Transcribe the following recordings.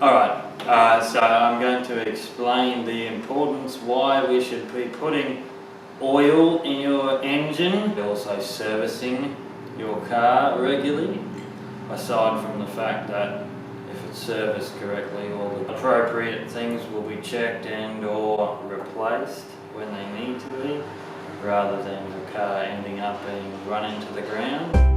Alright, so I'm going to explain the importance why we should be putting oil in your engine, also servicing your car regularly, aside from the fact that if it's serviced correctly, all the appropriate things will be checked and or replaced when they need to be, rather than your car ending up being run into the ground.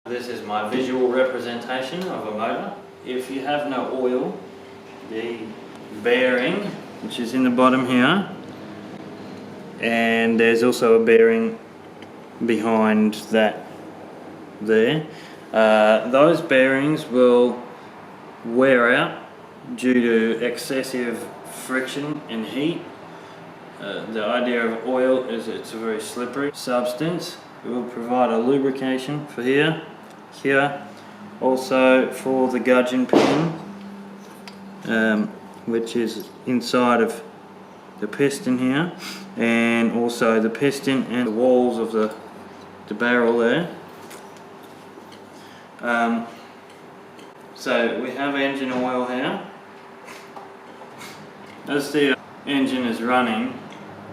This is my visual representation of a motor. If you have no oil, the bearing, which is in the bottom here, and there's also a bearing behind that there, those bearings will wear out due to excessive friction and heat. The idea of oil is it's a very slippery substance. It will provide a lubrication for here, also for the gudgeon pin, which is inside of the piston here, and also the piston and the walls of the barrel there. So we have engine oil here. As the engine is running,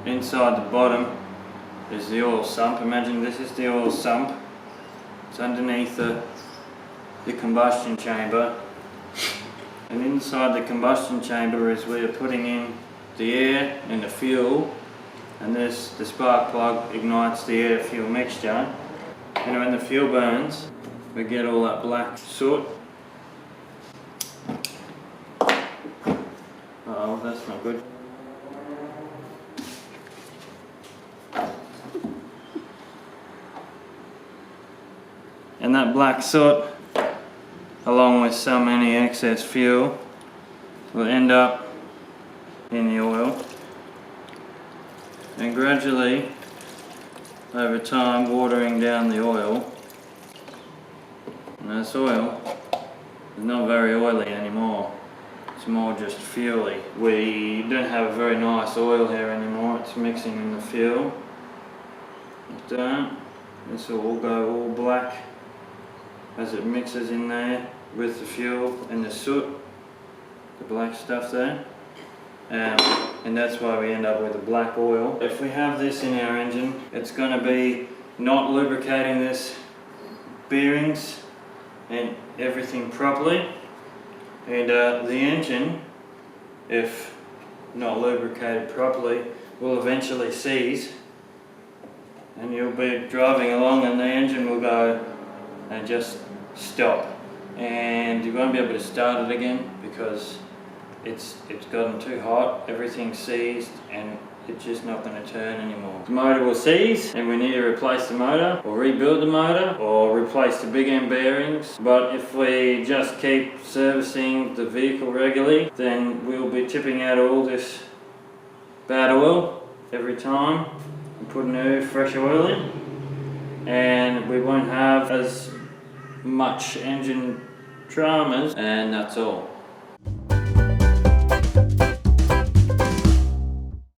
inside the bottom is the oil sump. Imagine this is the oil sump. It's underneath the combustion chamber, and inside the combustion chamber is where you're putting in the air and the fuel, and the spark plug ignites the air fuel mixture, and when the fuel burns we get all that black soot. Oh, that's not good. And that black soot, along with any excess fuel, will end up in the oil, and gradually over time watering down the oil. And this oil is not very oily anymore, it's more just fuely. We don't have a very nice oil here anymore, it's mixing in the fuel. This will all go all black as it mixes in there with the fuel and the soot, the black stuff there, and that's why we end up with a black oil. If we have this in our engine, it's going to be not lubricating this bearings and everything properly, and the engine, if not lubricated properly, will eventually seize, and you'll be driving along and the engine will go and just stop, and you won't be able to start it again because it's gotten too hot, everything's seized, and it's just not going to turn anymore. The motor will seize and we need to replace the motor or rebuild the motor or replace the big end bearings. But if we just keep servicing the vehicle regularly, then we'll be tipping out all this bad oil every time and putting new fresh oil in, and we won't have as much engine dramas, and that's all.